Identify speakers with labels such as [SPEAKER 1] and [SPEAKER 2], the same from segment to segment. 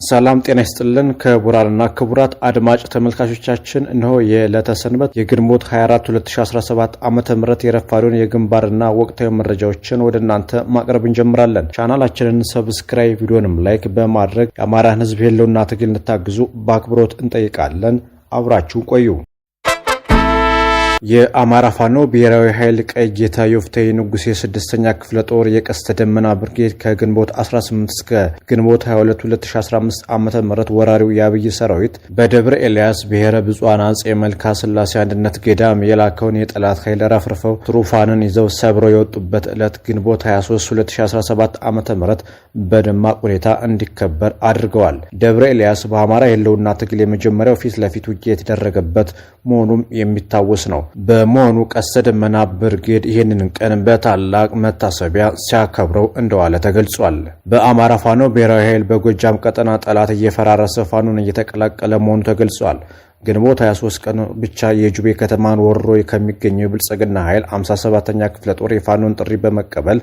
[SPEAKER 1] ሰላም ጤና ይስጥልን ክቡራንና ክቡራት አድማጭ ተመልካቾቻችን እነሆ የዕለተ ሰንበት የግንቦት 24 2017 ዓመተ ምህረት የረፋዱን የግንባርና ወቅታዊ መረጃዎችን ወደ እናንተ ማቅረብ እንጀምራለን። ቻናላችንን ሰብስክራይብ፣ ቪዲዮንም ላይክ በማድረግ የአማራን ሕዝብ ህልውና ትግል እንድታግዙ በአክብሮት እንጠይቃለን። አብራችሁ ቆዩ። የአማራ ፋኖ ብሔራዊ ኃይል ቀይ ጌታ ዮፍታይ ንጉሴ 6ኛ ክፍለ ጦር የቀስተ ደመና ብርጌድ ከግንቦት 18 እስከ ግንቦት 22 2015 ዓመተ ምህረት ወራሪው የአብይ ሰራዊት በደብረ ኤልያስ ብሔረ ብፁዓን አጼ መልካ ስላሴ አንድነት ገዳም የላከውን የጠላት ኃይል ረፍርፈው ትሩፋንን ይዘው ሰብረው የወጡበት ዕለት ግንቦት 23 2017 ዓመተ ምህረት በደማቅ ሁኔታ እንዲከበር አድርገዋል። ደብረ ኤልያስ በአማራ የህልውና ትግል የመጀመሪያው ፊት ለፊት ውጊያ የተደረገበት መሆኑም የሚታወስ ነው። በመሆኑ ቀስተ ደመና ብርጌድ ይህንን ቀን በታላቅ መታሰቢያ ሲያከብረው እንደዋለ ተገልጿል። በአማራ ፋኖ ብሔራዊ ኃይል በጎጃም ቀጠና ጠላት እየፈራረሰ ፋኖን እየተቀላቀለ መሆኑ ተገልጿል። ግንቦት 23 ቀን ብቻ የጁቤ ከተማን ወሮ ከሚገኘው የብልጽግና ኃይል 57ኛ ክፍለ ጦር የፋኖን ጥሪ በመቀበል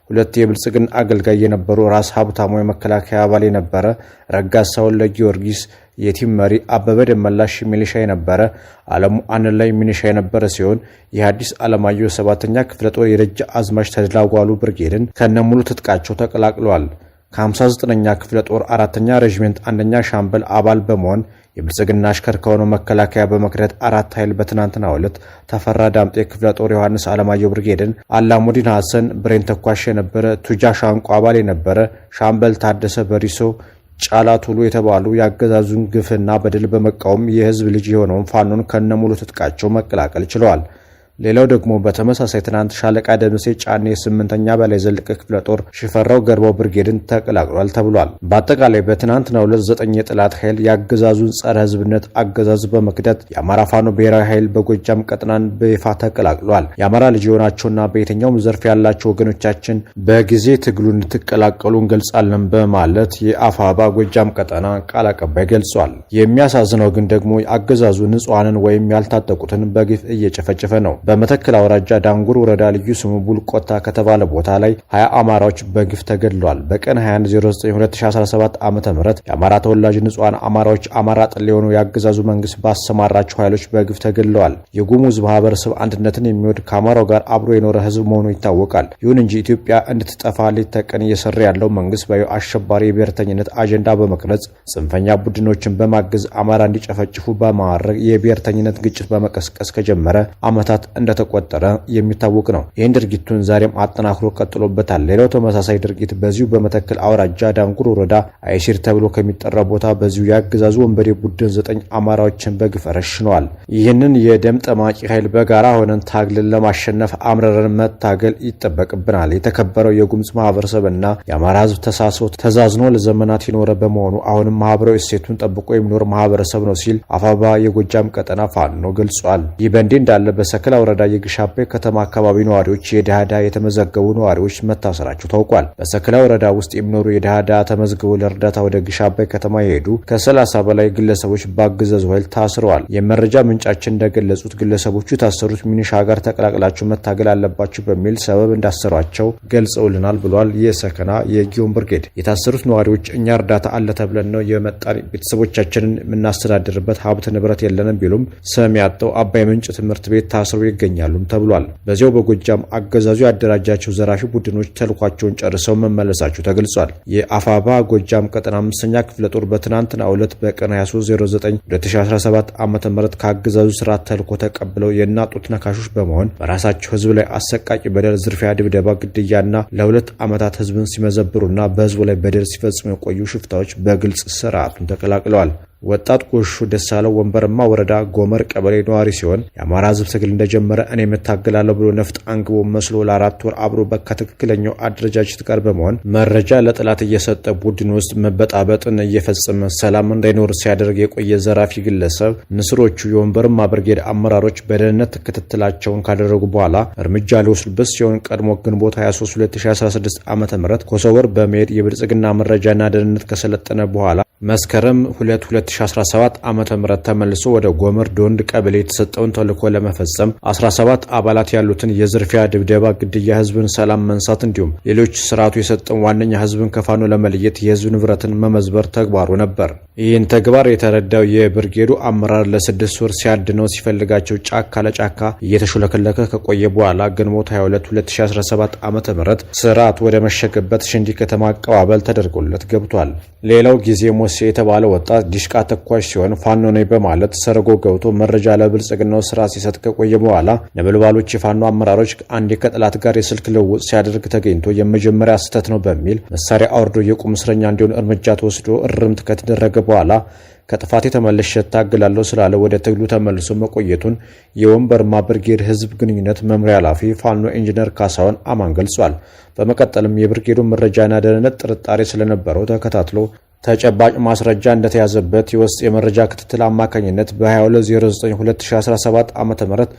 [SPEAKER 1] ሁለት የብልጽግና አገልጋይ የነበሩ ራስ ሀብታሙ የመከላከያ አባል የነበረ ረጋሳ ወልደ ጊዮርጊስ የቲም መሪ አበበ ደመላሽ ሚሊሻ የነበረ ዓለሙ አንላይ ሚሊሻ የነበረ ሲሆን የሐዲስ ዓለማየሁ 7ኛ ክፍለ ጦር የደጃ አዝማች ተድላጓሉ ብርጌድን ከነሙሉ ትጥቃቸው ተቀላቅለዋል። ከ59ኛ ክፍለ ጦር 4ኛ ሬጅሜንት 1ኛ ሻምበል አባል በመሆን የብልጽግና አሽከር ከሆነው መከላከያ በመክዳት አራት ኃይል በትናንትናው ዕለት ተፈራ ዳምጤ ክፍለ ጦር ዮሐንስ ዓለማየሁ ብርጌድን አላሙዲን ሐሰን ብሬን ተኳሽ የነበረ ቱጃ ሻንቆ አባል የነበረ ሻምበል ታደሰ በሪሶ ጫላ ቱሉ የተባሉ ያገዛዙን ግፍና በደል በመቃወም የህዝብ ልጅ የሆነውን ፋኖን ከነሙሉ ትጥቃቸው መቀላቀል ችለዋል። ሌላው ደግሞ በተመሳሳይ ትናንት ሻለቃ ደምሴ ጫኔ 8ኛ በላይ ዘለቀ ክፍለ ጦር ሽፈራው ገርባው ብርጌድን ተቀላቅሏል ተብሏል። በአጠቃላይ በትናንትናው ዕለት 9 የጠላት ኃይል ያገዛዙን ጸረ ህዝብነት አገዛዝ በመክዳት የአማራ ፋኖ ብሔራዊ ኃይል በጎጃም ቀጠናን በይፋ ተቀላቅሏል። የአማራ ልጅ የሆናቸውና በየትኛውም ዘርፍ ያላቸው ወገኖቻችን በጊዜ ትግሉን እንድትቀላቀሉ እንገልጻለን በማለት የአፋባ ጎጃም ቀጠና ቃል አቀባይ ገልጿል። የሚያሳዝነው ግን ደግሞ አገዛዙ ንጹሃንን ወይም ያልታጠቁትን በግፍ እየጨፈጨፈ ነው። በመተከል አውራጃ ዳንጉር ወረዳ ልዩ ስሙ ቡልቆታ ከተባለ ቦታ ላይ 20 አማራዎች በግፍ ተገድለዋል። በቀን 21/09/2017 ዓ.ም የአማራ ተወላጅ ንጹሃን አማራዎች አማራ ጠል የሆኑ ያገዛዙ መንግስት ባሰማራቸው ኃይሎች በግፍ ተገድለዋል። የጉሙዝ ማህበረሰብ አንድነትን የሚወድ ከአማራው ጋር አብሮ የኖረ ህዝብ መሆኑ ይታወቃል። ይሁን እንጂ ኢትዮጵያ እንድትጠፋ ሌት ተቀን እየሰራ ያለው መንግስት አሸባሪ የብሔርተኝነት አጀንዳ በመቅረጽ ጽንፈኛ ቡድኖችን በማገዝ አማራ እንዲጨፈጭፉ በማድረግ የብሔርተኝነት ግጭት በመቀስቀስ ከጀመረ ዓመታት እንደተቆጠረ የሚታወቅ ነው። ይህን ድርጊቱን ዛሬም አጠናክሮ ቀጥሎበታል። ሌላው ተመሳሳይ ድርጊት በዚሁ በመተከል አውራጃ ዳንጉር ወረዳ አይሲር ተብሎ ከሚጠራ ቦታ በዚሁ ያገዛዙ ወንበዴ ቡድን 9 አማራዎችን በግፍ ረሽነዋል። ይህንን የደም ጠማቂ ኃይል በጋራ ሆነን ታግልን ለማሸነፍ አምረረን መታገል ይጠበቅብናል። የተከበረው የጉሙዝ ማህበረሰብና የአማራ ህዝብ ተሳስሮ ተዛዝኖ ለዘመናት የኖረ በመሆኑ አሁንም ማህበራዊ እሴቱን ጠብቆ የሚኖር ማህበረሰብ ነው ሲል አፋባ የጎጃም ቀጠና ፋኖ ገልጿል። ይህ በእንዲህ እንዳለ በሰከላ ወረዳ የግሻቤ ከተማ አካባቢ ነዋሪዎች የዳዳ የተመዘገቡ ነዋሪዎች መታሰራቸው ታውቋል። በሰከላ ወረዳ ውስጥ የሚኖሩ የዳዳ ተመዝግበው ለእርዳታ ወደ ግሻቤ ከተማ የሄዱ ከ30 በላይ ግለሰቦች በአገዛዙ ኃይል ታስረዋል። የመረጃ ምንጫችን እንደገለጹት ግለሰቦቹ የታሰሩት ሚኒሻ ጋር ተቀላቅላችሁ መታገል አለባችሁ በሚል ሰበብ እንዳሰሯቸው ገልጸውልናል ብሏል። የሰከና የጊዮን ብርጌድ የታሰሩት ነዋሪዎች እኛ እርዳታ አለ ተብለን ነው የመጣን፣ ቤተሰቦቻችንን የምናስተዳድርበት ሀብት ንብረት የለንም ቢሉም ሰሚ ያጣው አባይ ምንጭ ትምህርት ቤት ታስረው ይገኛሉም ተብሏል። በዚያው በጎጃም አገዛዙ ያደራጃቸው ዘራፊ ቡድኖች ተልኳቸውን ጨርሰው መመለሳቸው ተገልጿል። የአፋባ ጎጃም ቀጠና 5ኛ ክፍለ ጦር በትናንትናው ዕለት በቀን 23/09/2017 ዓ.ም ከአገዛዙ ስርዓት ተልኮ ተቀብለው የናጡት ነካሾች በመሆን በራሳቸው ህዝብ ላይ አሰቃቂ በደል፣ ዝርፊያ፣ ድብደባ፣ ግድያና ለ2 ዓመታት ህዝብን ሲመዘብሩና በህዝቡ ላይ በደል ሲፈጽሙ የቆዩ ሽፍታዎች በግልጽ ስርዓቱን ተቀላቅለዋል። ወጣት ጎሹ ደሳለው ወንበርማ ወረዳ ጎመር ቀበሌ ነዋሪ ሲሆን የአማራ ህዝብ ትግል እንደጀመረ እኔ መታገላለሁ ብሎ ነፍጥ አንግቦ መስሎ ለ4 ወር አብሮ ከትክክለኛው አደረጃጀት ጋር በመሆን መረጃ ለጠላት እየሰጠ ቡድን ውስጥ መበጣበጥን እየፈጸመ ሰላም እንዳይኖር ሲያደርግ የቆየ ዘራፊ ግለሰብ ንስሮቹ የወንበርማ ብርጌድ አመራሮች በደህንነት ክትትላቸውን ካደረጉ በኋላ እርምጃ ሊወስዱበት ሲሆን ቀድሞ ግንቦት 23 2016 ዓ.ም ኮሶበር በመሄድ የብልጽግና መረጃና ደህንነት ከሰለጠነ በኋላ መስከረም 2 2017 ዓ.ም ተመልሶ ወደ ጎመር ዶንድ ቀበሌ የተሰጠውን ተልዕኮ ለመፈጸም 17 አባላት ያሉትን የዝርፊያ፣ ድብደባ፣ ግድያ፣ ህዝብን ሰላም መንሳት እንዲሁም ሌሎች ስርዓቱ የሰጠውን ዋነኛ ህዝብን ከፋኖ ለመለየት የህዝብ ንብረትን መመዝበር ተግባሩ ነበር። ይህን ተግባር የተረዳው የብርጌዱ አመራር ለ6 ወር ሲያድነው ሲፈልጋቸው ጫካ ለጫካ እየተሹለከለከ ከቆየ በኋላ ግንቦት 22 2017 ዓ.ም ስርዓቱ ወደ መሸገበት ሽንዲ ከተማ አቀባበል ተደርጎለት ገብቷል። ሌላው ጊዜ ሞሴ የተባለ ወጣት ዲሽቃ ተኳሽ ሲሆን ፋኖ ነኝ በማለት ሰርጎ ገብቶ መረጃ ለብልጽግናው ስራ ሲሰጥ ከቆየ በኋላ ነበልባሎች የፋኖ አመራሮች አንዴ ከጠላት ጋር የስልክ ልውውጥ ሲያደርግ ተገኝቶ የመጀመሪያ ስህተት ነው በሚል መሳሪያ አውርዶ የቁም እስረኛ እንዲሆን እርምጃ ተወስዶ እርምት ከተደረገ በኋላ ከጥፋቴ ተመልሼ እታገላለሁ ስላለ ወደ ትግሉ ተመልሶ መቆየቱን የወንበርማ ብርጌድ ህዝብ ግንኙነት መምሪያ ኃላፊ ፋኖ ኢንጂነር ካሳሁን አማን ገልጿል። በመቀጠልም የብርጌዱ መረጃና ደህንነት ጥርጣሬ ስለነበረው ተከታትሎ ተጨባጭ ማስረጃ እንደተያዘበት የውስጥ የመረጃ ክትትል አማካኝነት በ22/09/2017 ዓ.ም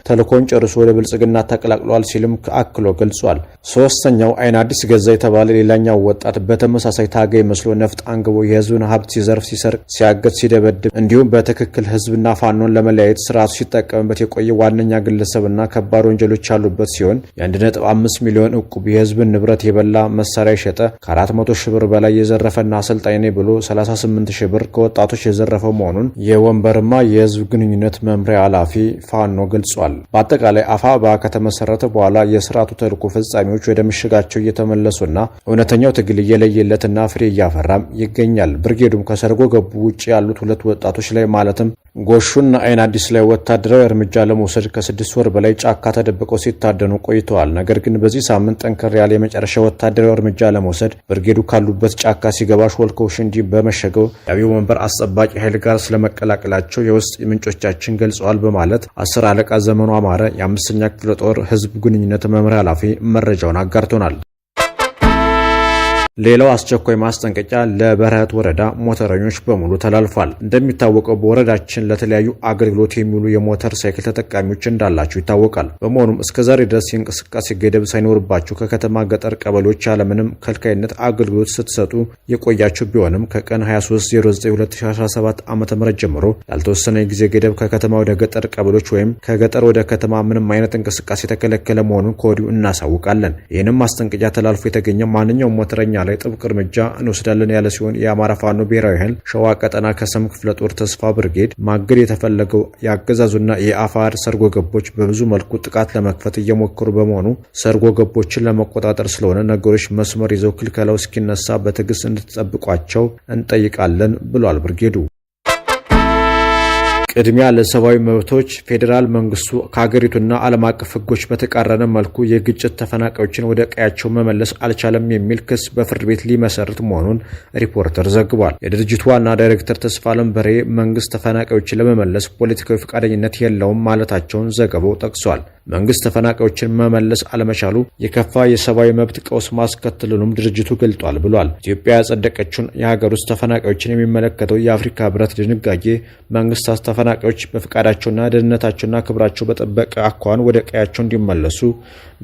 [SPEAKER 1] ተልኮን ጨርሶ ወደ ብልጽግና ተቀላቅሏል ሲልም አክሎ ገልጿል። ሶስተኛው አይን አዲስ ገዛ የተባለ ሌላኛው ወጣት በተመሳሳይ ታጋይ መስሎ ነፍጥ አንግቦ የህዝብን ሀብት ሲዘርፍ፣ ሲሰርቅ፣ ሲያገት፣ ሲደበድብ እንዲሁም በትክክል ህዝብና ፋኖን ለመለያየት ስርዓቱ ሲጠቀምበት የቆየ ዋነኛ ግለሰብና ከባድ ወንጀሎች ያሉበት ሲሆን የ1.5 ሚሊዮን ዕቁብ የህዝብን ንብረት የበላ መሳሪያ የሸጠ ከ400 ሺህ ብር በላይ የዘረፈና አሰልጣኝ ነኝ ብሎ 38 ሺህ ብር ከወጣቶች የዘረፈው መሆኑን የወንበርማ የህዝብ ግንኙነት መምሪያ ኃላፊ ፋኖ ገልጿል። በአጠቃላይ አፋባ ከተመሰረተ በኋላ የስርዓቱ ተልዕኮ ፈጻሚዎች ወደ ምሽጋቸው እየተመለሱና እውነተኛው ትግል እየለየለትና ፍሬ እያፈራም ይገኛል። ብርጌዱም ከሰርጎ ገቡ ውጭ ያሉት ሁለት ወጣቶች ላይ ማለትም ጎሹና አይን አዲስ ላይ ወታደራዊ እርምጃ ለመውሰድ ከ6 ወር በላይ ጫካ ተደብቀው ሲታደኑ ቆይተዋል። ነገር ግን በዚህ ሳምንት ጠንከር ያለ የመጨረሻ ወታደራዊ እርምጃ ለመውሰድ ብርጌዱ ካሉበት ጫካ ሲገባ ሾልከው ሽንዲ በመሸገው የአብይ ወንበር አስጠባቂ ኃይል ጋር ስለመቀላቀላቸው የውስጥ ምንጮቻችን ገልጸዋል በማለት 10 አለቃ ዘመኑ አማረ የ5ኛ ክፍለ ጦር ህዝብ ግንኙነት መምሪያ ኃላፊ መረጃውን አጋርቶናል። ሌላው አስቸኳይ ማስጠንቀቂያ ለበረሃት ወረዳ ሞተረኞች በሙሉ ተላልፏል። እንደሚታወቀው በወረዳችን ለተለያዩ አገልግሎት የሚውሉ የሞተር ሳይክል ተጠቃሚዎች እንዳላቸው ይታወቃል። በመሆኑም እስከዛሬ ድረስ የእንቅስቃሴ ገደብ ሳይኖርባቸው ከከተማ ገጠር ቀበሌዎች ያለምንም ከልካይነት አገልግሎት ስትሰጡ የቆያቸው ቢሆንም ከቀን 23/09/2017 ዓ.ም ጀምሮ ያልተወሰነ የጊዜ ገደብ ከከተማ ወደ ገጠር ቀበሌዎች ወይም ከገጠር ወደ ከተማ ምንም አይነት እንቅስቃሴ የተከለከለ መሆኑን ከወዲሁ እናሳውቃለን። ይህንም ማስጠንቀቂያ ተላልፎ የተገኘ ማንኛውም ሞተረኛ ላይ ጥብቅ እርምጃ እንወስዳለን ያለ ሲሆን የአማራ ፋኖ ብሔራዊ ኃይል ሸዋ ቀጠና ከሰም ክፍለ ጦር ተስፋ ብርጌድ ማገድ የተፈለገው የአገዛዙና የአፋር ሰርጎ ገቦች በብዙ መልኩ ጥቃት ለመክፈት እየሞከሩ በመሆኑ ሰርጎ ገቦችን ለመቆጣጠር ስለሆነ ነገሮች መስመር ይዘው ክልከላው እስኪነሳ በትዕግስት እንድትጠብቋቸው እንጠይቃለን ብሏል ብርጌዱ። ቅድሚያ ለሰብአዊ መብቶች ፌዴራል መንግስቱ ከሀገሪቱና ዓለም አቀፍ ሕጎች በተቃረነ መልኩ የግጭት ተፈናቃዮችን ወደ ቀያቸው መመለስ አልቻለም የሚል ክስ በፍርድ ቤት ሊመሰርት መሆኑን ሪፖርተር ዘግቧል። የድርጅቱ ዋና ዳይሬክተር ተስፋለም በሬ መንግስት ተፈናቃዮችን ለመመለስ ፖለቲካዊ ፈቃደኝነት የለውም ማለታቸውን ዘገባው ጠቅሷል። መንግስት ተፈናቃዮችን መመለስ አለመቻሉ የከፋ የሰብአዊ መብት ቀውስ ማስከተሉንም ድርጅቱ ገልጧል ብሏል። ኢትዮጵያ ያጸደቀችውን የሀገር ውስጥ ተፈናቃዮችን የሚመለከተው የአፍሪካ ህብረት ድንጋጌ መንግስታት ተፈናቃዮች በፍቃዳቸውና ደህንነታቸውና ክብራቸው በጠበቀ አኳኋን ወደ ቀያቸው እንዲመለሱ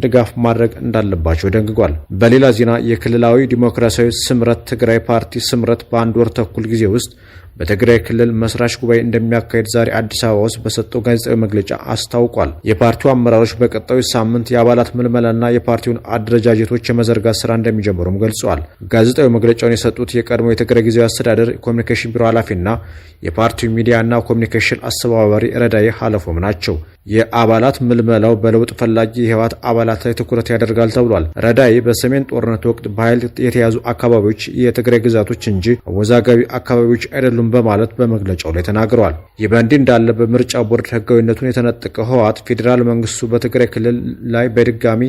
[SPEAKER 1] ድጋፍ ማድረግ እንዳለባቸው ደንግጓል። በሌላ ዜና የክልላዊ ዲሞክራሲያዊ ስምረት ትግራይ ፓርቲ ስምረት በአንድ ወር ተኩል ጊዜ ውስጥ በትግራይ ክልል መስራች ጉባኤ እንደሚያካሄድ ዛሬ አዲስ አበባ ውስጥ በሰጠው ጋዜጣዊ መግለጫ አስታውቋል። የፓርቲው አመራሮች በቀጣዩ ሳምንት የአባላት ምልመላና የፓርቲውን አደረጃጀቶች የመዘርጋት ስራ እንደሚጀምሩም ገልጸዋል። ጋዜጣዊ መግለጫውን የሰጡት የቀድሞ የትግራይ ጊዜያዊ አስተዳደር ኮሚኒኬሽን ቢሮ ኃላፊና የፓርቲው ሚዲያና ኮሚኒኬሽን አስተባባሪ ረዳይ ሀለፎም ናቸው። የአባላት ምልመላው በለውጥ ፈላጊ የህወሓት አባላት ላይ ትኩረት ያደርጋል ተብሏል። ረዳይ በሰሜን ጦርነት ወቅት በኃይል የተያዙ አካባቢዎች የትግራይ ግዛቶች እንጂ አወዛጋቢ አካባቢዎች አይደሉም በማለት በመግለጫው ላይ ተናግረዋል። ይህ በእንዲህ እንዳለ በምርጫ ቦርድ ህጋዊነቱን የተነጠቀው ህወሓት ፌዴራል መንግስቱ በትግራይ ክልል ላይ በድጋሚ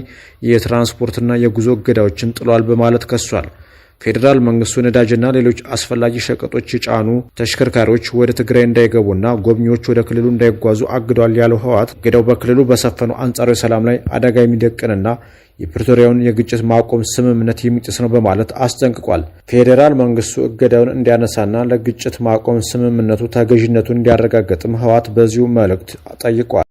[SPEAKER 1] የትራንስፖርትና የጉዞ እገዳዎችን ጥሏል በማለት ከሷል። ፌዴራል መንግስቱ ነዳጅና ሌሎች አስፈላጊ ሸቀጦች የጫኑ ተሽከርካሪዎች ወደ ትግራይ እንዳይገቡና ጎብኚዎች ወደ ክልሉ እንዳይጓዙ አግዷል ያለው ህወሓት እገዳው በክልሉ በሰፈነው አንጻራዊ ሰላም ላይ አደጋ የሚደቅንና የፕሪቶሪያውን የግጭት ማቆም ስምምነት የሚጥስ ነው በማለት አስጠንቅቋል። ፌዴራል መንግስቱ እገዳውን እንዲያነሳና ለግጭት ማቆም ስምምነቱ ተገዥነቱን እንዲያረጋግጥም ህወሓት በዚሁ መልእክት ጠይቋል።